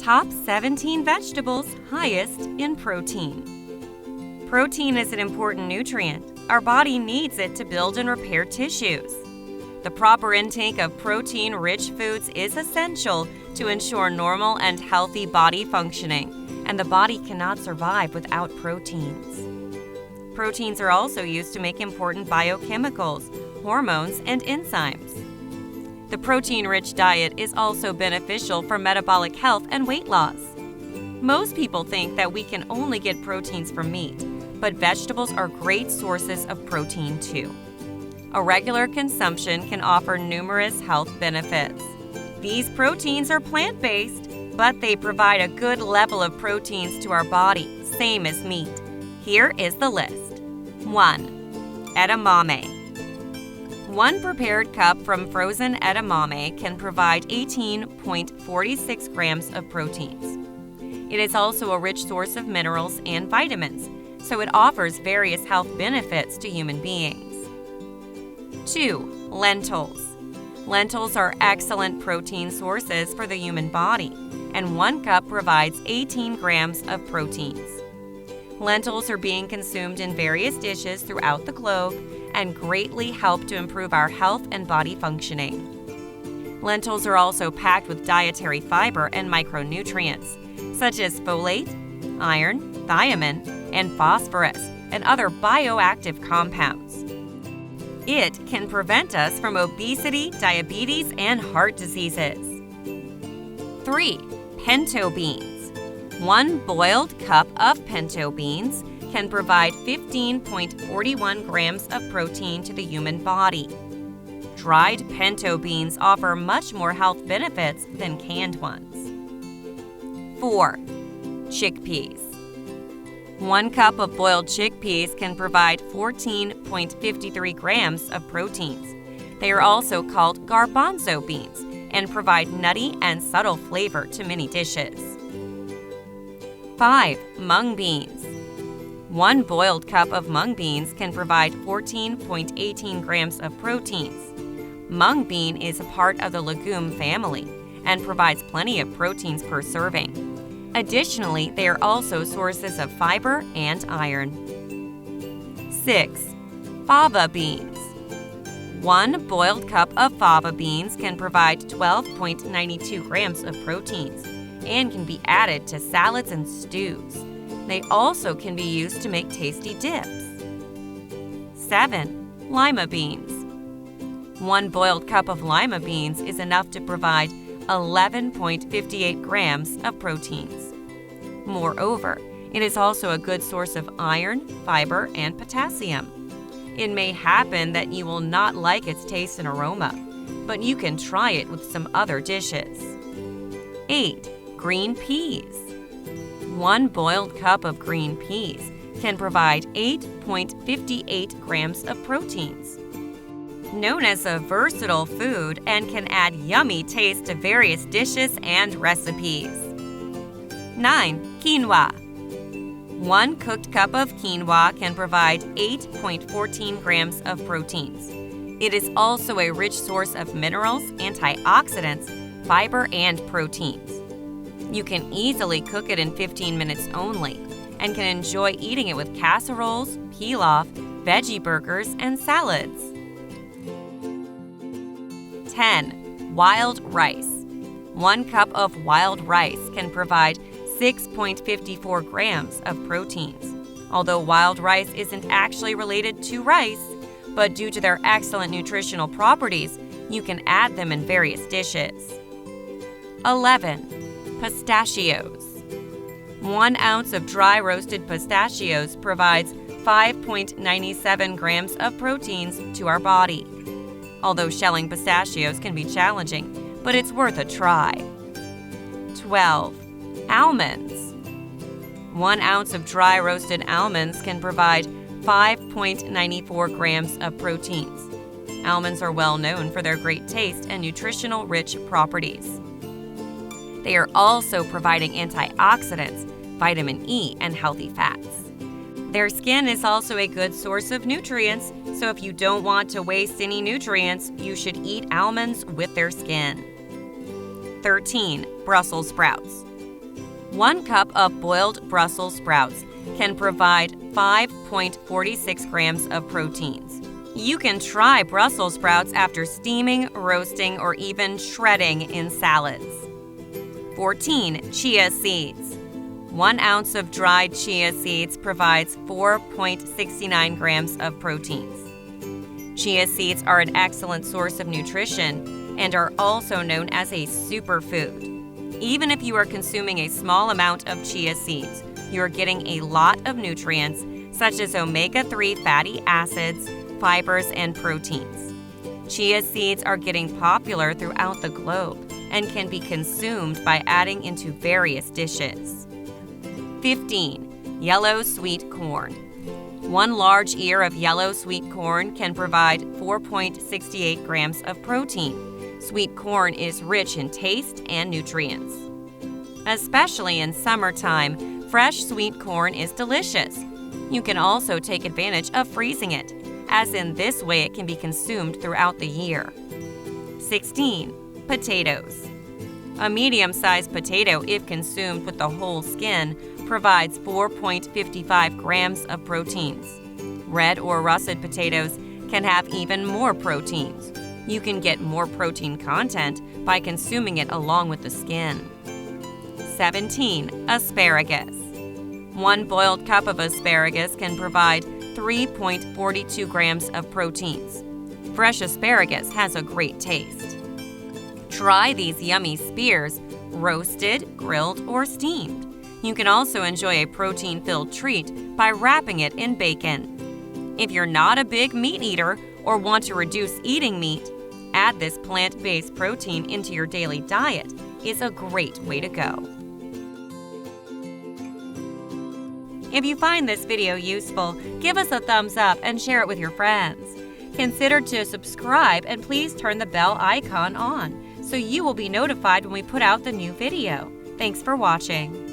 Top 17 vegetables highest in protein. Protein is an important nutrient. Our body needs it to build and repair tissues. The proper intake of protein-rich foods is essential to ensure normal and healthy body functioning, and the body cannot survive without proteins. Proteins are also used to make important biochemicals, hormones, and enzymes. The protein-rich diet is also beneficial for metabolic health and weight loss. Most people think that we can only get proteins from meat, but vegetables are great sources of protein too. A regular consumption can offer numerous health benefits. These proteins are plant-based, but they provide a good level of proteins to our body, same as meat. Here is the list. 1. Edamame. One prepared cup from frozen edamame can provide 18.46 grams of proteins. It is also a rich source of minerals and vitamins, so it offers various health benefits to human beings. 2. Lentils. Lentils are excellent protein sources for the human body, and 1 cup provides 18 grams of proteins. Lentils are being consumed in various dishes throughout the globe and greatly help to improve our health and body functioning. Lentils are also packed with dietary fiber and micronutrients, such as folate, iron, thiamine, and phosphorus, and other bioactive compounds. It can prevent us from obesity, diabetes, and heart diseases. 3. Pinto beans. 1 boiled cup of pinto beans can provide 15.41 grams of protein to the human body. Dried pinto beans offer much more health benefits than canned ones. 4. Chickpeas. 1 cup of boiled chickpeas can provide 14.53 grams of proteins. They are also called garbanzo beans and provide nutty and subtle flavor to many dishes. 5. Mung beans. 1 boiled cup of mung beans can provide 14.18 grams of proteins. Mung bean is a part of the legume family and provides plenty of proteins per serving. Additionally, they are also sources of fiber and iron. 6. Fava beans. 1 boiled cup of fava beans can provide 12.92 grams of proteins and can be added to salads and stews. They also can be used to make tasty dips. 7. Lima beans. 1 boiled cup of lima beans is enough to provide 11.58 grams of proteins. Moreover, it is also a good source of iron, fiber, and potassium. It may happen that you will not like its taste and aroma, but you can try it with some other dishes. 8. Green peas. 1 boiled cup of green peas can provide 8.58 grams of proteins. Known as a versatile food and can add yummy taste to various dishes and recipes. 9. Quinoa. 1 cooked cup of quinoa can provide 8.14 grams of proteins. It is also a rich source of minerals, antioxidants, fiber, and proteins. You can easily cook it in 15 minutes only and can enjoy eating it with casseroles, pilaf, veggie burgers, and salads. 10. Wild rice. 1 cup of wild rice can provide 6.54 grams of proteins. Although wild rice isn't actually related to rice, but due to their excellent nutritional properties, you can add them in various dishes. 11. Pistachios. 1 ounce of dry roasted pistachios provides 5.97 grams of proteins to our body. Although shelling pistachios can be challenging, but it's worth a try. 12. Almonds. 1 ounce of dry roasted almonds can provide 5.94 grams of proteins. Almonds are well known for their great taste and nutritional rich properties. They are also providing antioxidants, vitamin E, and healthy fats. Their skin is also a good source of nutrients, so if you don't want to waste any nutrients, you should eat almonds with their skin. 13. Brussels sprouts. 1 cup of boiled Brussels sprouts can provide 5.46 grams of proteins. You can try Brussels sprouts after steaming, roasting, or even shredding in salads. 14. Chia seeds. 1 ounce of dried chia seeds provides 4.69 grams of proteins. Chia seeds are an excellent source of nutrition and are also known as a superfood. Even if you are consuming a small amount of chia seeds, you are getting a lot of nutrients such as omega-3 fatty acids, fibers, and proteins. Chia seeds are getting popular throughout the globe and can be consumed by adding into various dishes. 15. Yellow sweet corn. 1 large ear of yellow sweet corn can provide 4.68 grams of protein. Sweet corn is rich in taste and nutrients. Especially in summertime, fresh sweet corn is delicious. You can also take advantage of freezing it, as in this way it can be consumed throughout the year. 16. Potatoes. A medium-sized potato, if consumed with the whole skin, provides 4.55 grams of proteins. Red or russet potatoes can have even more proteins. You can get more protein content by consuming it along with the skin. 17. Asparagus. 1 boiled cup of asparagus can provide 3.42 grams of proteins. Fresh asparagus has a great taste. Try these yummy spears, roasted, grilled, or steamed. You can also enjoy a protein-filled treat by wrapping it in bacon. If you're not a big meat eater or want to reduce eating meat, add this plant-based protein into your daily diet is a great way to go. If you find this video useful, give us a thumbs up and share it with your friends. Consider to subscribe and please turn the bell icon on so you will be notified when we put out the new video. Thanks for watching.